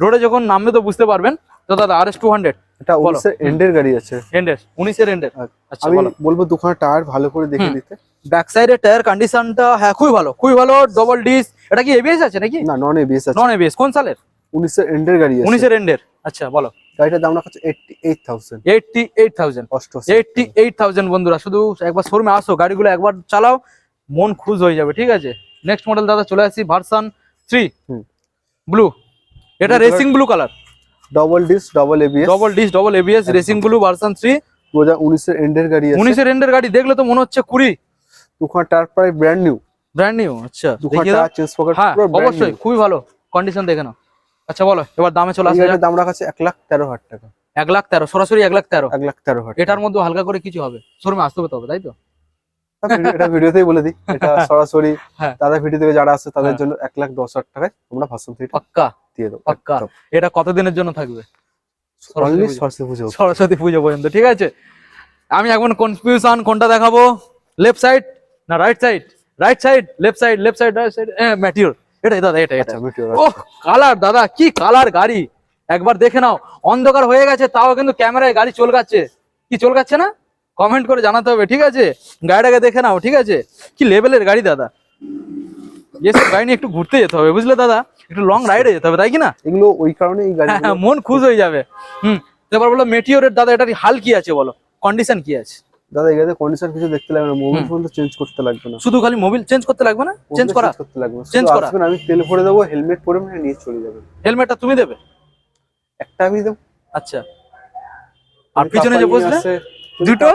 রোডে যখন নামবে তো বুঝতে পারবেন। তো দাদা RS 200 এটা 19 এর এন্ডের গাড়ি আছে। এন্ডের, 19 এন্ডের। আচ্ছা আমি বলো। বলবো দুখানা টায়ার ভালো করে দেখে নিতে। ব্যাক সাইডের টায়ার কন্ডিশনটা হ্যাঁ খুবই ভালো, খুবই ভালো। Double disc. এটা কি এবিএস আছে নাকি? না, নন এবিএস আছে। Non ABS. কোন সালের? 19 এর এন্ডের গাড়ি আছে। 19 এন্ডের। আচ্ছা বলো। গাড়িটার দাম রাখা আছে 88,000। 88,000 88,000 বন্ধুরা, শুধু একবার শোরুমে আসো, গাড়িগুলো একবার চালাও, মন খুশ হয়ে যাবে, ঠিক আছে। নেক্সট মডেল দাদা চলে আসি, ভার্সন 3 ব্লু। এটা Blue racing blue colour, double disc double ABS. Double disc double ABS racing blue version 3। 2019 এর এন্ডের গাড়ি আছে। 19 এন্ডের গাড়ি, দেখলে তো মনে হচ্ছে 20। দুখানা টায়ার প্রায় ব্র্যান্ড নিউ। Brand new. আচ্ছা দুখানা দেখিয়ে দাও। টায়ার চেঞ্জ পকেট হ্যাঁ পুরো ব্র্যান্ড অবশ্যই নিউ। খুবই ভালো কন্ডিশন, দেখে নাও। আচ্ছা বলো, এবার দামে চলে আসা যাক। গাড়িটার দাম রাখা আছে 1,13,000 টাকা। 1,13,000 সরাসরি 1,13,000। 1,13,000 এটার মধ্যে হালকা করে কিছু হবে, শোরুমে আসতে হবে তবে, তাই তো? এটা ভিডিওতেই বলে দিই, এটা সরাসরি হ্যাঁ। দাদা ভিডিও থেকে যারা আছে তাদের হ্যাঁ। জন্য 1,10,000 টাকায় আমরা ভার্সন 3 পাক্কা দিয়ে দেবো। পাক্কা। একদম। এটা কতদিনের জন্য থাকবে? অনলি পুজো। সরস্বতী পুজো। সরস্বতী পুজো পর্যন্ত, ঠিক আছে। আমি এখন কনফিউশন, কোনটা দেখাবো, লেফট সাইড না right side, right side left side, left side right side, Meteor, এটাই দাদা, এটা এটা। আচ্ছা, Meteor, ওহ কালার দাদা, কি কালার গাড়ি, একবার দেখে নাও। অন্ধকার হয়ে গেছে তাও কিন্তু ক্যামেরায় গাড়ি চলকাচ্ছে, কি চলকাচ্ছে না কমেন্ট করে জানাতে হবে, ঠিক আছে। গাড়িটাকে দেখে নাও, ঠিক আছে, কি লেভেলের গাড়ি দাদা। এসব গাড়ি নিয়ে একটু ঘুরতে যেতে হবে, বুঝলে দাদা, একটু লং রাইডে যেতে হবে, তাই কি না? এগুলো ওই কারণে এই গাড়ি হ্যাঁ, মন খুশ হয়ে যাবে। এবার বলো মেটিওরের দাদা এটার হাল কি আছে, বলো কন্ডিশন কি আছে? দাদা এই গাড়িতে কন্ডিশন কিছু দেখতে লাগবে না, মোবিল ফোন তো চেঞ্জ করতে লাগবে না, শুধু খালি মোবিল চেঞ্জ করতে লাগবে না, চেঞ্জ মোবিল করা, চেঞ্জ করতে লাগবে না, চেঞ্জ শুধু করা। আসবেন, আমি তেল ভরে দেবো, হেলমেট পরে মানে নিয়ে চলে যাবেন। হেলমেটটা তুমি দেবে? একটা আমি দেবো। আচ্ছা, আর পিছনে যে বসলে দুটো?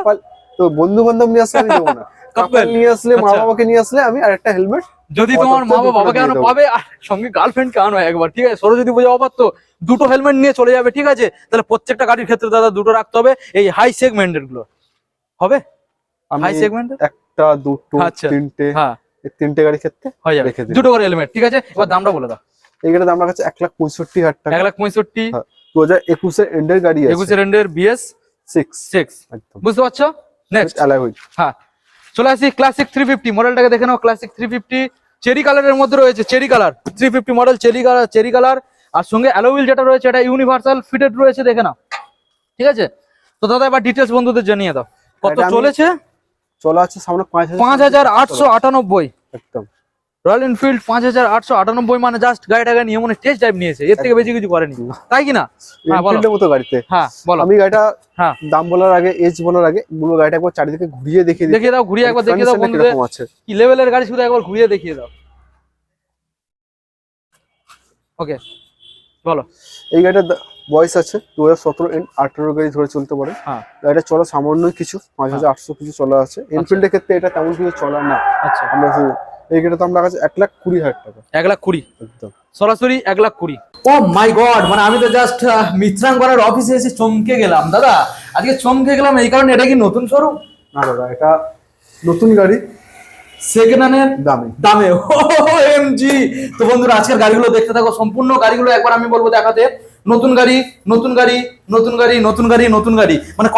তো বন্ধু বান্ধব নিয়ে আসলে আমি দেবো না, কাপল নিয়ে আসলে, মা আচ্ছা। বাবাকে নিয়ে আসলে আমি, আর একটা হেলমেট। যদি তোমার মা বাবাকে আনো পাবে, আর সঙ্গে গার্লফ্রেন্ড কে আনো একবার, ঠিক আছে। সরস্বতী পুজো অফার তো, দুটো হেলমেট নিয়ে চলে যাবে, ঠিক আছে। তাহলে প্রত্যেকটা গাড়ির ক্ষেত্রে দাদা দুটো রাখতে হবে, এই হাই সেগমেন্টের গুলো হবে, হাই সেগমেন্টের। একটা দুটো আচ্ছা, তিনটে, হ্যাঁ এই তিনটে গাড়ির ক্ষেত্রে হয়ে যাবে রেখে দিন। দুটো করে হেলমেট, ঠিক আছে। এবার দামটা বলে দাও। এই গাড়ির দাম রাখা আছে 1,65,000 টাকা, 1,65,000। হ্যাঁ, 2021 এন্ডের গাড়ি আছে, 21 এর BS 6 একদম বুঝতে পারছো। Next, alloy wheel. হ্যাঁ চলে আসি ক্লাসিক 350 মডেলটাকে দেখে নাও। ক্লাসিক 350 চেরি কালারের মধ্যে রয়েছে, cherry colour 350 model, cherry colour, আর সঙ্গে অ্যালয় হুইল যেটা রয়েছে এটা ইউনিভার্সাল ফিটেড রয়েছে, দেখে নাও, ঠিক আছে। তো দাদা এবার ডিটেলস বন্ধুদের জানিয়ে দাও, কত এটা আমি- চলেছে? চলা আছে সামনে 5,898। একদম রয়্যাল এনফিল্ড 5,898, মানে জাস্ট গাড়িটাকে নিয়ে মনে টেস্ট ড্রাইভ নিয়েছে, এর থেকে বেশি কিছু করেনি, তাই কি না? হ্যাঁ বলো। এনফিল্ডের মতো গাড়িতে। হ্যাঁ বলো। আমি গাড়িটা হ্যাঁ দাম বলার আগে, এজ বলার আগে, পুরো গাড়িটা একবার চারিদিকে ঘুরিয়ে দেখিয়ে দিই, দেখিয়ে দাও, ঘুরিয়ে একবার দেখিয়ে দাও বন্ধুদের, কিরকম আছে। কি লেভেলের গাড়ি শুধু একবার ঘুরিয়ে দেখিয়ে দাও। ওকে বলো। এই গাড়িটার বয়স আছে 2017 এন্ড 18 গাড়ি ধরে চলতে পারে। হ্যাঁ গাড়িটা চলা সামান্য কিছু 5,800 কিছু চলা আছে। এনফিল্ডের ক্ষেত্রে এটা তেমন কিছু চলা না। আচ্ছা, আমরা এই গাড়িটা তো আমরা কাছে 1,20,000 টাকা 1,20,000 একদম। সরাসরি 1,20,000। ও মাই গড, মানে আমি তো জাস্ট মিত্রাঙ্গনার অফিসে এসে চমকে গেলাম দাদা, আজকে চমকে গেলাম এই কারণে, এটা কি নতুন শোরুম? না দাদা, এটা নতুন গাড়ি সেকেন্ড হ্যান্ডের দামে দামে। OMG। তো বন্ধুরা আজকের গাড়িগুলো দেখতে থাকো, সম্পূর্ণ গাড়িগুলো একবার আমি বলবো দেখাতে। নতুন গাড়ি, নতুন গাড়ি, নতুন গাড়ি, নতুন গাড়ি, নতুন গাড়ি, মানে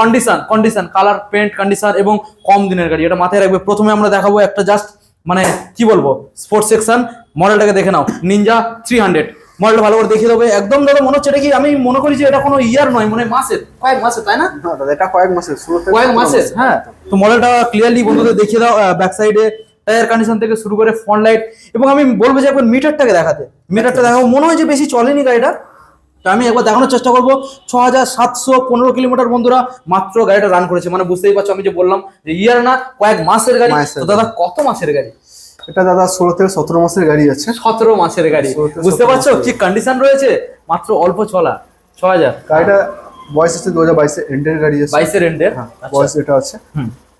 কন্ডিশন কালার পেন্ট কন্ডিশন এবং কম দিনের গাড়ি, এটা মাথায় রাখবে। প্রথমে আমরা দেখাবো একটা জাস্ট মানে কি বলবো স্পোর্টস সেকশন, মডেলটাকে দেখে নাও, নিনজা 300 মডেল, ভালো করে দেখিয়ে দেবে একদম দাদা। মনে হচ্ছে এটা কি, আমি মনে করি যে এটা কোনো ইয়ার নয়, মানে মাসের, কয়েক মাসের, তাই না? না দাদা, এটা কয়েক মাসের, কয়েক মাসের, হ্যাঁ। তো মডেলটা ক্লিয়ারলি বন্ধুদের দেখিয়ে দাও, ব্যাক সাইডে টায়ার কন্ডিশন থেকে শুরু করে ফ্রন্ট লাইট, এবং আমি বলবো যে একবার মিটারটাকে দেখাতে, মিটারটা দেখাবো। মনে হয় যে বেশি চলেনি গাড়িটা, তো আমি একবার দেখানোর চেষ্টা করবো। 6,715 কিলোমিটার বন্ধুরা মাত্র গাড়িটা রান করেছে, মানে বুঝতেই পারছো আমি যে বললাম যে ইয়ার না, কয়েক মাসের গাড়ি। তো দাদা কত মাসের গাড়ি? এটা দাদা 16 থেকে 17 মাসের গাড়ি আছে। 17 মাসের গাড়ি, 16 থেকে বুঝতে 17 পারছো মাসের। কি কন্ডিশন রয়েছে, মাত্র অল্প চলা 6,000। গাড়িটা বয়স আছে 2022 এন্ডের গাড়ি আছে, 22 এন্ডের বয়স এটা আছে।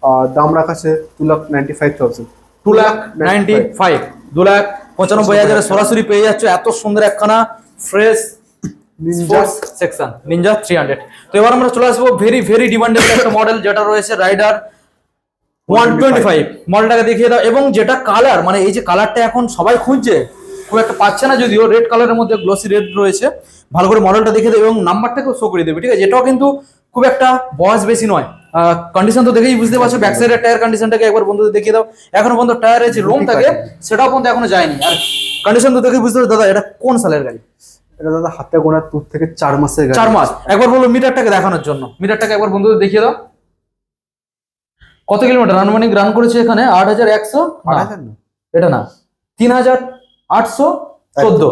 আর দাম রাখা আছে 2,95,000। 2,95,000, 2,95,000 সরাসরি পেয়ে যাচ্ছ এত সুন্দর একখানা ফ্রেশ নিনজা সেকশন নিনজা 300। তো এবার আমরা চলে আসবো ভেরি ভেরি ডিমান্ডেবল একটা মডেল, যেটা রয়েছে রাইডার 125 মডেলটাকে দেখিয়ে দাও। এবং যেটা কালার, মানে এই যে কালারটা এখন সবাই খুঁজছে, খুব একটা পাচ্ছে না, যদিও রেড কালারের মধ্যে গ্লসি রেড রয়েছে। ভালো করে মডেলটা দেখিয়ে দেবে এবং নাম্বারটাকেও শো করে দেবে, ঠিক আছে। এটাও কিন্তু খুব একটা বয়স বেশি নয়। কন্ডিশন তো দেখেই বুঝতে পারছো, ব্যাক সাইডের টায়ার কন্ডিশনটাকে একবার বন্ধুদের দেখিয়ে দাও। এখনো পর্যন্ত টায়ারের যে লোম থাকে সেটাও পর্যন্ত এখনো যায়নি, আর কন্ডিশন তো দেখেই বুঝতে পারছো দাদা এটা কোন সালের গাড়ি। এটা দাদা হাতে গোনা 2 থেকে 4 মাসের গাড়ি। 4 মাস। একবার বলো মিটারটাকে দেখানোর জন্য, মিটারটাকে একবার বন্ধুদের দেখিয়ে দাও। কত কিলোমিটার আনুমানিক রান করেছে এখানে? 8,100, 8,000 না, এটা না, 3,814,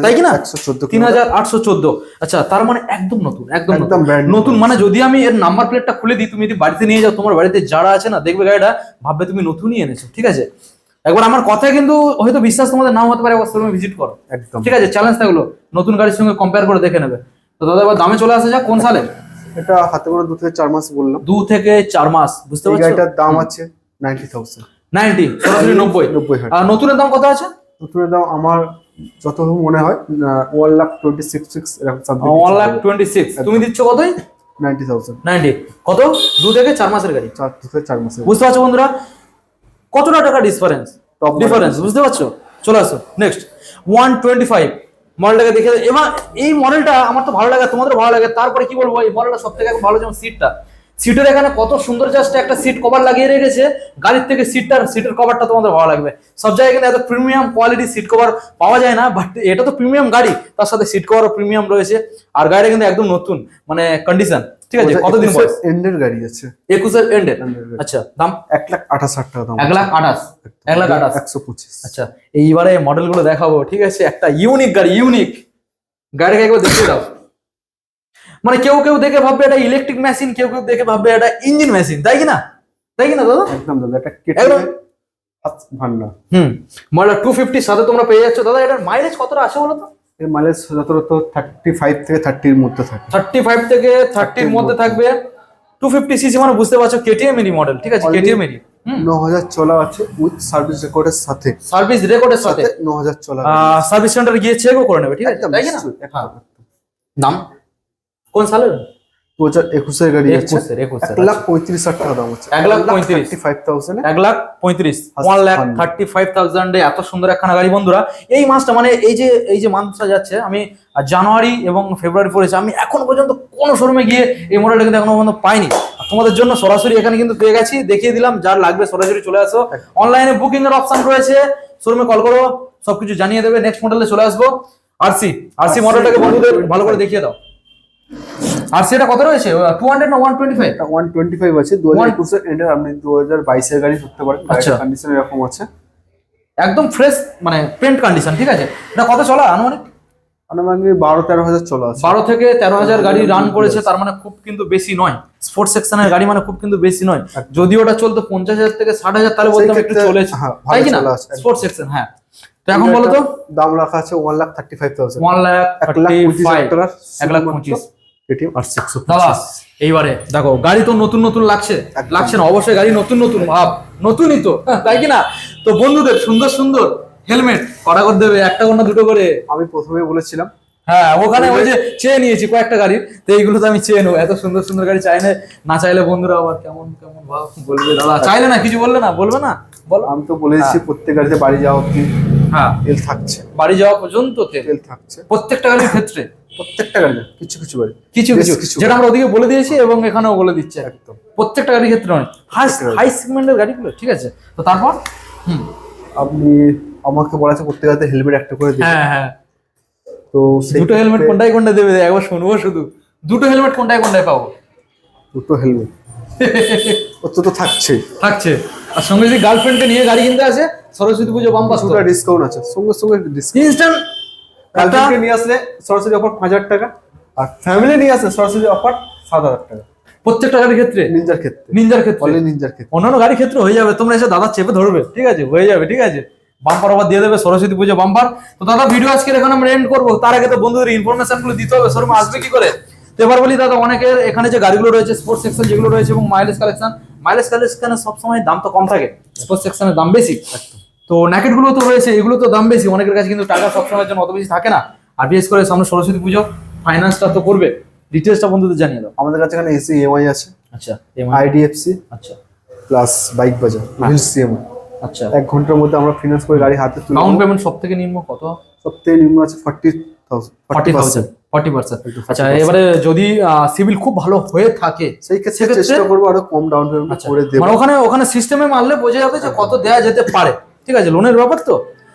তাই কি না? 114 3,814। আচ্ছা, তার মানে একদম নতুন, একদম একদম brand new। নতুন, মানে যদি আমি এর নাম্বার প্লেটটা খুলে দিই, তুমি যদি বাড়িতে নিয়ে যাও, তোমার বাড়িতে যারা আছে না দেখবে গাড়িটা, ভাববে তুমি নতুনই এনেছো, ঠিক আছে। একবার আমার কথায় কিন্তু হয়তো বিশ্বাস তোমাদের নাও হতে পারে, একবার শোরুমে ভিজিট করো, একদম ঠিক আছে। চ্যালেঞ্জ থাকলো, নতুন গাড়ির সঙ্গে কম্পেয়ার করে দেখে নেবে। তো দাদা এবার দামে চলে আসা যাক, কোন সালে? এটা হাতে গোনা 2 থেকে 4 মাস বললাম। 2 থেকে 4 মাস, বুঝতে এই পারছো। গাড়িটার দাম আছে 90,000। 90, সরাসরি 90। 90,000। আর নতুনের দাম কত আছে? নতুনের দাম আমার যতদূর মনে হয় 1,26,600 এরকম সামথিং। 1,26,000, তুমি দিচ্ছ কতই? 90,000। 90 কত? 2 থেকে 4 মাসের গাড়ি, 2 থেকে 4 মাসের। বুঝতে পারছো বন্ধুরা কতটা টাকা ডিফারেন্স, Top বুঝতে পারছো। চলে আসো নেক্সট 125 মডেলটাকে দেখে, এবার এই মডেলটা আমার তো ভালো লাগে, তোমাদের ভালো লাগে, তারপরে কি বলবো, এই মডেলটা সব থেকে ভালো যেমন সিটের এখানে কত সুন্দর জাস্ট একটা সিট কভার লাগিয়ে রেখেছে, গাড়ির থেকে সিটের কভারটা তোমাদের ভালো লাগবে। সব জায়গায় কিন্তু এত প্রিমিয়াম কোয়ালিটি সিট কভার পাওয়া যায় না, বাট এটা তো প্রিমিয়াম গাড়ি, তার সাথে সিট কভারও প্রিমিয়াম রয়েছে, আর গাড়িটা কিন্তু একদম নতুন মানে কন্ডিশন, ঠিক আছে। কতদিন বয়স? এন্ডের গাড়ি আছে, 21 এন্ডের। আচ্ছা, দাম 1,28,000 টাকা দাম। 1,28,000, 1,25,000। আচ্ছা, এইবারে মডেল গুলো দেখাবো, ঠিক আছে। একটা ইউনিক গাড়িকে একবার দেখিয়ে দাও। মানে কেউ কেউ দেখে ভাববে এটা ইলেকট্রিক মেশিন, কেউ কেউ দেখে ভাববে এটা ইঞ্জিন মেশিন, তাই কি না দাদা? একদম দাদা, এটা একদম ভান্ডার। মডেল 250 সাথে তোমরা পেয়ে যাচ্ছ। দাদা এটার মাইলেজ কতটা আসে বলো তো? এর মাইলেজ যথাযথ 35 থেকে 30 এর মধ্যে থাকে। 35 থেকে 30 এর মধ্যে থাকবে। 250 সিসি মানে বুঝতে পারছো কেটিএম এর মডেল, ঠিক আছে, কেটিএম এর। 9,000 চলা আছে উইথ সার্ভিস রেকর্ডের সাথে। 9,000 চলা। সার্ভিস সেন্টারে গিয়ে চেকও করে নেবে, ঠিক আছে, তাই কি না? দাম কোন সালের? 2021 এর গাড়ি আছে। 1,35,000 টাকা দাম আছে। 1,35,000 1,35,000 এত সুন্দর একখানা গাড়ি বন্ধুরা। এই মাসটা মানে এই যে মাসটা যাচ্ছে, আমি জানুয়ারি এবং ফেব্রুয়ারি পড়েছে, আমি এখন পর্যন্ত কোনো শোরুমে গিয়ে এই মডেলটা কিন্তু এখনো পর্যন্ত পাইনি। তোমাদের জন্য সরাসরি এখানে কিন্তু পেয়ে গেছি, দেখিয়ে দিলাম। যার লাগবে সরাসরি চলে আসো, অনলাইনে বুকিং এর অপশন রয়েছে, শোরুমে কল করো, সবকিছু জানিয়ে দেবে। নেক্সট মডেলে চলে আসবো। আরসি মডেলটাকে বন্ধুদের ভালো করে দেখিয়ে দাও। আর সেটা কত রয়েছে? 200 না 125? 125 আছে। 2021 এর এন্ডার, আপনি 2022 এর গাড়ি ধরতে পারেন। আচ্ছা, কন্ডিশন এরকম আছে, একদম ফ্রেশ মানে পেন্ট কন্ডিশন, ঠিক আছে। এটা কত চলা আনুমানিক? 12-13 হাজার চলা আছে। 12 থেকে 13 হাজার গাড়ি রান করেছে, তার মানে খুব কিন্তু বেশি নয়। স্পোর্টস সেকশনের গাড়ি মানে খুব কিন্তু বেশি নয়। যদি ওটা চলতো 50,000 থেকে 60,000 তাহলে বলতাম একটু চলেছে, তাই কি না? স্পোর্টস সেকশন, হ্যাঁ। তো এখন বলো তো দাম রাখা আছে 1,35,000। 1,25,000 কেটিএম আর 625। দাদা এইবারে দেখো, গাড়ি তো নতুন লাগছে না? অবশ্যই গাড়ি নতুন ভাব, নতুনই তো, তাই কি না? তো বন্ধুদের সুন্দর সুন্দর হেলমেট কটা করে দেবে? একটা করে না দুটো করে? আমি প্রথমে বলেছিলাম, হ্যাঁ, ওখানে ওই যে চেয়ে নিয়েছি কয়েকটা গাড়ির, তো এইগুলো তো আমি চেয়ে নেবো। এত সুন্দর সুন্দর গাড়ি চাইলে না চাইলে বন্ধুরা আবার কেমন ভাব বলবে। দাদা চাইলে না কিছু বলবে না, বলো। আমি তো বলে দিচ্ছি প্রত্যেক গাড়িতে বাড়ি যাওয়া অব্দি তেল থাকছে, বাড়ি যাওয়া পর্যন্ত তেল থাকছে প্রত্যেকটা গাড়ির ক্ষেত্রে। প্রত্যেকটা গাড়ি, কিছু গাড়ি, কিছু যেটা আমরা ওদিকে বলে দিয়েছি এবং এখানেও বলে দিচ্ছে, একদম প্রত্যেকটা গাড়ির ক্ষেত্রে নয়, হাই সেগমেন্টের গাড়িগুলো, ঠিক আছে। তো তারপর আপনি আমাকে বলেছে প্রত্যেক গাড়িতে হেলমেট একটা করে দিন। হ্যাঁ। তো দুটো হেলমেট কোনটায় দেবে একবার শুনবো শুধু। দুটো হেলমেট কোনটায় পাবো? দুটো হেলমেট তো থাকছে। আর সঙ্গে যদি গার্লফ্রেন্ডকে নিয়ে গাড়ি কিনতে আসে, সরস্বতী পুজো বাম্পার ডিসকাউন্ট আছে, সঙ্গে ইনস্ট্যান্ট। গার্লফ্রেন্ডকে নিয়ে আসলে সরস্বতী অফার 5,000 টাকা, আর ফ্যামিলি নিয়ে আসলে সরস্বতী অফার 7,000 টাকা। প্রত্যেকটা গাড়ির ক্ষেত্রে, নিনজার ক্ষেত্রে অন্যান্য গাড়ির ক্ষেত্রে হয়ে যাবে। তোমরা এসে দাদা চেপে ধরবে, ঠিক আছে, হয়ে যাবে, ঠিক আছে। বাম্পার অফার দিয়ে দেবে, সরস্বতী পুজো বাম্পার। তো দাদা ভিডিও আজকে এখন আমরা এন্ড করবো, তার আগে তো বন্ধুদের ইনফরমেশন গুলো দিতে হবে, শোরুমে আসবে কি করে। তো এবার বলি দাদা, অনেকের এখানে যে গাড়িগুলো রয়েছে স্পোর্টস সেকশন যেগুলো রয়েছে এবং মাইলেজ কালেকশনে সবসময় দাম তো কম থাকে, স্পোর্টস সেকশনের দাম বেশি। তো ন্যাকেট গুলো তো রয়েছে, এগুলো তো দাম বেশি, অনেকের কাছে কিন্তু টাকা সবসময়ের জন্য অত বেশি থাকে না। আর বিশেষ করে সামনে সরস্বতী পুজো, ফাইন্যান্সটা তো করবে। ডিটেলসটা বন্ধুদের জানিয়ে দাও। আমাদের কাছে এখানে এসি ইএমআই আছে, আচ্ছা, আইডিএফসি, আচ্ছা, প্লাস বাইক বাজার, সিএমআই। আচ্ছা, 1 ঘন্টার মধ্যে আমরা ফিনান্স করে গাড়ি হাতে তুলে। ডাউন পেমেন্ট সবথেকে নিম্ন কত? সবথেকে নিম্ন আছে 40,000। আচ্ছা, এবারে যদি সিভিল খুব ভালো হয়ে থাকে সেই ক্ষেত্রে চেষ্টা করবো আরো কম ডাউন পেমেন্ট করে দেব। মানে ওখানে সিস্টেমে মারলে বোঝা যাবে যে কত দেয়া যেতে পারে, ঠিক আছে। লোনের ব্যাপার তো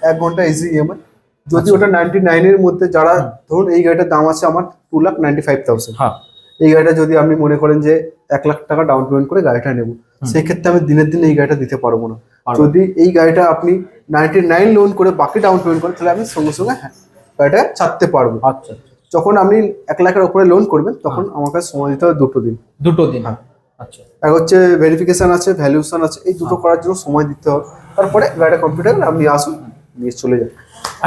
1 ঘন্টা ইজি ইএমআই। যদি ওটা 99 এর মধ্যে, যারা ধরুন এই গাড়িটার দাম আছে আমার 2,95,000, হ্যাঁ, এই গাড়িটা যদি আপনি মনে করেন যে 1 লাখ টাকা ডাউন পেমেন্ট করে গাড়িটা নেব, সেই ক্ষেত্রে আমি দিনের দিন এই গাড়িটা দিতে পারবো না। যদি এই গাড়িটা আপনি 99 লোন করে বাকি ডাউন পেমেন্ট করেন, তাহলে আমি সঙ্গে সঙ্গে গাড়িটা ছাড়তে পারবো। আচ্ছা, যখন আপনি 1 লাখের উপরে লোন করবেন, তখন আমাকে সময় দিতে হবে 2 দিন। হ্যাঁ, আচ্ছা। এক হচ্ছে ভেরিফিকেশন আছে, ভ্যালুয়েশন আছে, এই দুটো করার জন্য সময় দিতে হবে। তারপরে গাড়িটা কমপ্লিট হলে আপনি আসুন, নিয়ে চলে যান।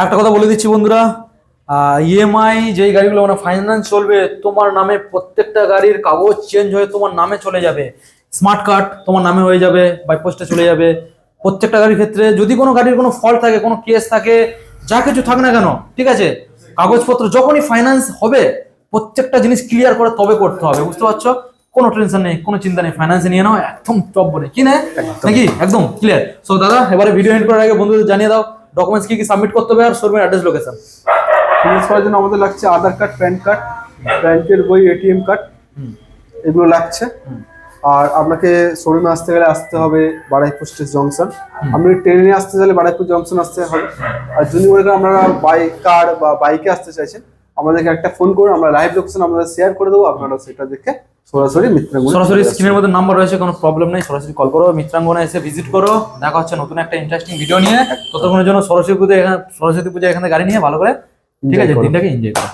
একটা কথা বলে দিচ্ছি বন্ধুরা, ইএমআই যেই গাড়িগুলো মানে ফাইন্যান্স চলবে, তোমার নামে প্রত্যেকটা গাড়ির কাগজ চেঞ্জ হয়ে তোমার নামে চলে যাবে। স্মার্ট কার্ড তোমার নামে হয়ে যাবে, বাই পোস্টে চলে যাবে। প্রত্যেকটা গাড়ির ক্ষেত্রে যদি কোনো গাড়ির কোনো ফল্ট থাকে, কোনো কেস থাকে, যা কিছু থাক না কেন, ঠিক আছে, কাগজপত্র যখনই ফাইন্যান্স হবে প্রত্যেকটা জিনিস ক্লিয়ার করে তবে করতে হবে, বুঝতে পারছো? কোনো টেনশন নেই, কোনো চিন্তা নেই, ফাইন্যান্সে নিয়ে নাও একদম টপ বলে, কি না নাকি একদম ক্লিয়ার। সো দাদা এবারে ভিডিও এন্ড করার আগে বন্ধুদের জানিয়ে দাও ডকুমেন্টস কি সাবমিট করতে হবে আর শোরুমের অ্যাড্রেস লোকেশন। ফিটনেস করার জন্য আমাদের লাগছে আধার কার্ড, প্যান কার্ড, ব্যাংকের বই, এটিএম কার্ড, এগুলো লাগছে। আর আপনাকে শোরুমে আসতে গেলে আসতে হবে বারুইপুর স্টেশন জংশন। আপনি ট্রেনে আসতে চাইলে বারুইপুর জংশন আসতে হবে। আর যদি মনে করেন আপনারা কার বা বাইকে আসতে চাইছেন, আমাদেরকে একটা ফোন করুন, আমরা লাইভ লোকেশন আপনাদের শেয়ার করে দেবো, আপনারা সেটা দেখে সরাসরি মিত্রাঙ্গনে সরাসরি স্ক্রিনের মধ্যে নাম্বার রয়েছে, কোনো প্রবলেম নেই, সরাসরি কল করো, মিত্রাঙ্গনে এসে ভিজিট করো। দেখা হচ্ছে নতুন একটা ইন্টারেস্টিং ভিডিও নিয়ে। ততক্ষণের জন্য সরস্বতী পুজো এখানে গাড়ি নিয়ে ভালো করে, ঠিক আছে, দিনটাকে এনজয় করো।